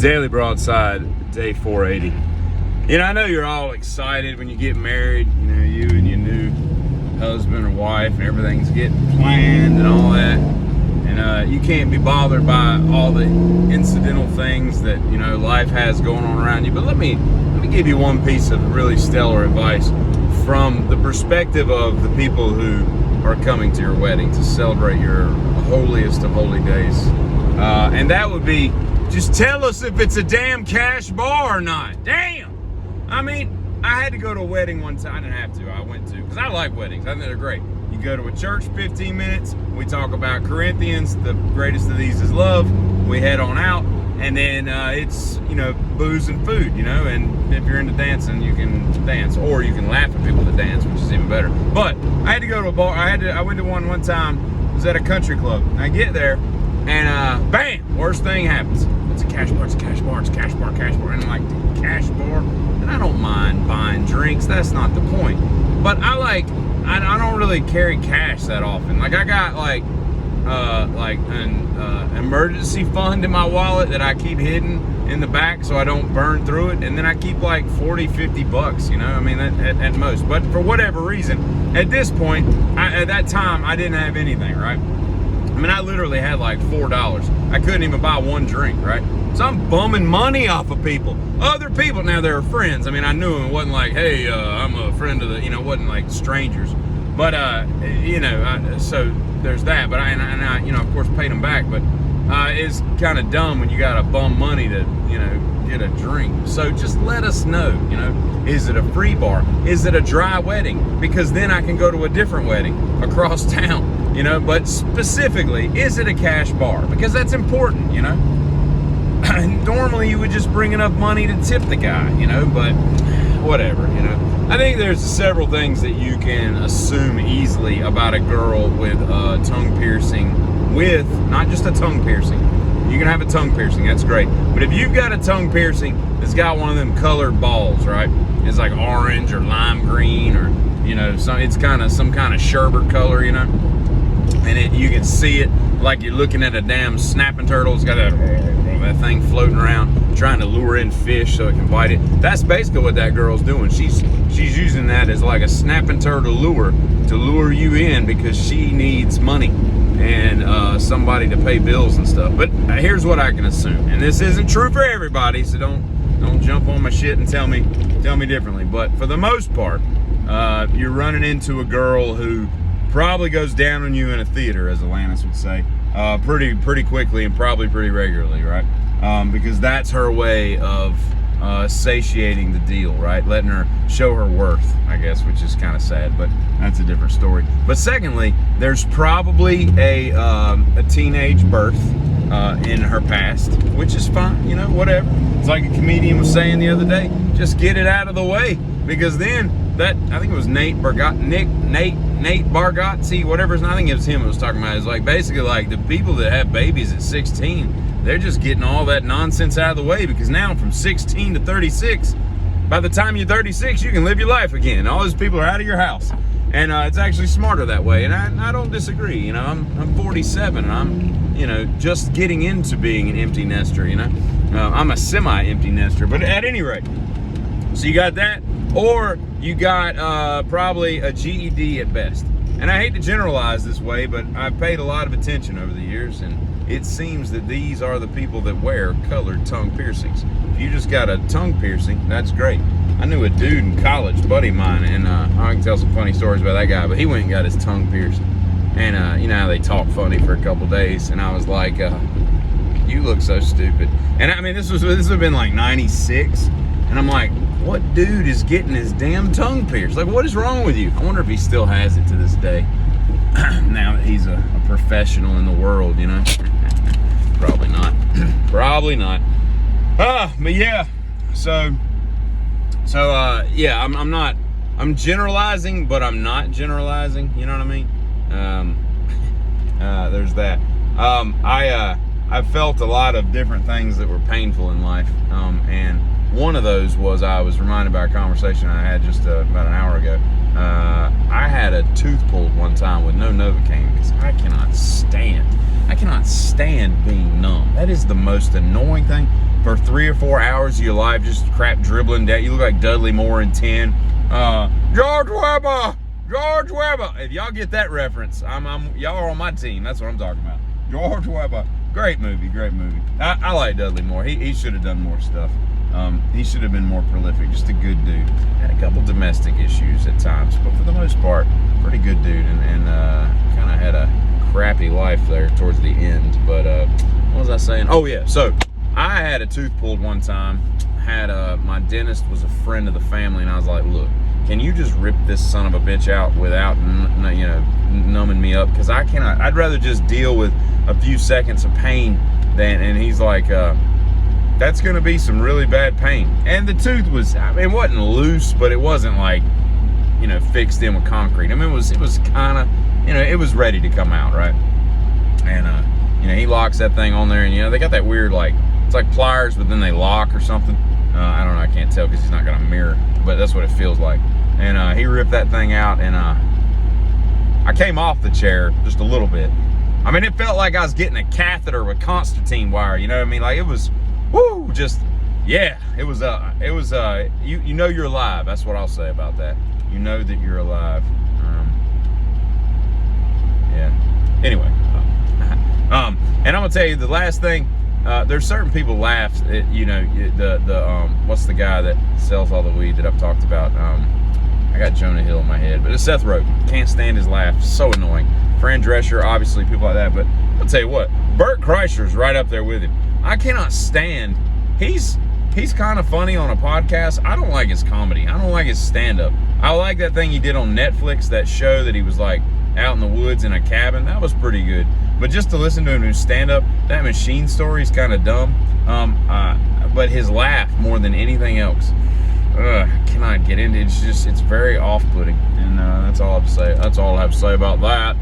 Daily Broadside, day 480. You know, I know you're all excited when you get married, you know, you and your new husband or wife, and everything's getting planned and all that. And you can't be bothered by all the incidental things that, you know, life has going on around you. But let me give you one piece of really stellar advice from the perspective of the people who are coming to your wedding to celebrate your holiest of holy days. And that would be, just tell us if it's a damn cash bar or not. Damn! I mean, I had to go to a wedding one time. I didn't have to, I went to, because I like weddings. I think they're great. You go to a church, 15 minutes, we talk about Corinthians, the greatest of these is love, we head on out, and then it's, you know, booze and food, you know, and if you're into dancing, you can dance, or you can laugh at people that dance, which is even better. But I had to go to a bar. I went to one time. It was at a country club. I get there, and bam, worst thing happens. It's a cash bar, it's a cash bar, it's a cash bar, cash bar. And I'm like, cash bar? And I don't mind buying drinks, that's not the point. But I don't really carry cash that often. Like, I got like an emergency fund in my wallet that I keep hidden in the back so I don't burn through it. And then I keep like 40, 50 bucks, you know, I mean, at most. But for whatever reason, at this point, at that time, I didn't have anything, right? I mean, I literally had like $4. I couldn't even buy one drink, right? So I'm bumming money off of people. Other people, now they're friends. I mean, I knew them. It wasn't like, hey, I'm a friend of the, you know, it wasn't like strangers. But, you know, so there's that. But I, you know, of course, paid them back. But it's kind of dumb when you got to bum money to, you know, get a drink. So just let us know, you know, is it a free bar? Is it a dry wedding? Because then I can go to a different wedding across town. You know, but specifically, is it a cash bar? Because that's important, you know. Normally, you would just bring enough money to tip the guy, you know, but whatever, you know. I think there's several things that you can assume easily about a girl with a tongue piercing, with not just a tongue piercing. You can have a tongue piercing, that's great. But if you've got a tongue piercing that's got one of them colored balls, right? It's like orange or lime green, or, you know, it's kind of some kind of sherbet color, you know. And you can see it like you're looking at a damn snapping turtle. It's got that thing floating around, trying to lure in fish so it can bite it. That's basically what that girl's doing. She's using that as like a snapping turtle lure to lure you in because she needs money and somebody to pay bills and stuff. But here's what I can assume, and this isn't true for everybody, so don't jump on my shit and tell me differently. But for the most part, you're running into a girl who probably goes down on you in a theater, as Alanis would say, pretty quickly and probably pretty regularly, right? Because that's her way of satiating the deal, right? Letting her show her worth, I guess, which is kind of sad, but that's a different story. But secondly, there's probably a teenage birth in her past, which is fine, you know, whatever. It's like a comedian was saying the other day, just get it out of the way, because then I think it was Nate Bargatze, whatever his name, I think it was him who was talking about it. It's like basically like the people that have babies at 16, they're just getting all that nonsense out of the way, because now from 16 to 36, by the time you're 36, you can live your life again. All those people are out of your house. And it's actually smarter that way. And I don't disagree. You know, I'm 47 and I'm, you know, just getting into being an empty nester, you know. I'm a semi-empty nester, but at any rate. So you got that, or you got probably a GED at best. And I hate to generalize this way, but I've paid a lot of attention over the years, and it seems that these are the people that wear colored tongue piercings. If you just got a tongue piercing, that's great. I knew a dude in college, buddy of mine, and I can tell some funny stories about that guy, but he went and got his tongue pierced. And you know how they talk funny for a couple days, and I was like, you look so stupid. And I mean, this would have been like 96, and I'm like, what dude is getting his damn tongue pierced? Like, what is wrong with you? I wonder if he still has it to this day. Now that he's a professional in the world, you know? Probably not. Probably not. But yeah. So yeah, I'm generalizing, but I'm not generalizing. You know what I mean? There's that. I felt a lot of different things that were painful in life. And one of those was, I was reminded by a conversation I had just about an hour ago. I had a tooth pulled one time with no Novocaine because I cannot stand being numb. That is the most annoying thing. For for 3 or 4 hours of your life just crap dribbling down. You look like Dudley Moore in 10. George Weber. If y'all get that reference, y'all are on my team. That's what I'm talking about. George Weber. Great movie. I like Dudley Moore. He should have done more stuff. He should have been more prolific. Just a good dude. Had a couple domestic issues at times, but for the most part, pretty good dude. And kind of had a crappy life there towards the end. But what was I saying? Oh yeah. So I had a tooth pulled one time. My dentist was a friend of the family, and I was like, look, can you just rip this son of a bitch out without numbing me up? Because I cannot. I'd rather just deal with a few seconds of pain than. And he's like, that's going to be some really bad pain. And the tooth was, it wasn't loose, but it wasn't like, fixed in with concrete. It was kind of, it was ready to come out, right? And he locks that thing on there, and they got that weird, like, it's like pliers, but then they lock or something. I don't know, I can't tell because he's not got a mirror, but that's what it feels like. And he ripped that thing out, and I came off the chair just a little bit. It felt like I was getting a catheter with Constantine wire, you know what I mean? Like, it was, woo, just, yeah, it was you know you're alive. That's what I'll say about that. You know that you're alive. Yeah. Anyway, and I'm gonna tell you the last thing. There's certain people laugh at, what's the guy that sells all the weed that I've talked about? I got Jonah Hill in my head, but it's Seth Rogen. Can't stand his laugh. So annoying. Fran Drescher, obviously, people like that. But I'll tell you what, Bert Kreischer's right up there with him. I cannot stand. He's kind of funny on a podcast. I don't like his comedy. I don't like his stand-up. I like that thing he did on Netflix, that show that he was like out in the woods in a cabin. That was pretty good. But just to listen to him do stand-up, that machine story is kind of dumb. But his laugh more than anything else. Cannot get into it. It's very off-putting. And that's all I have to say. That's all I have to say about that.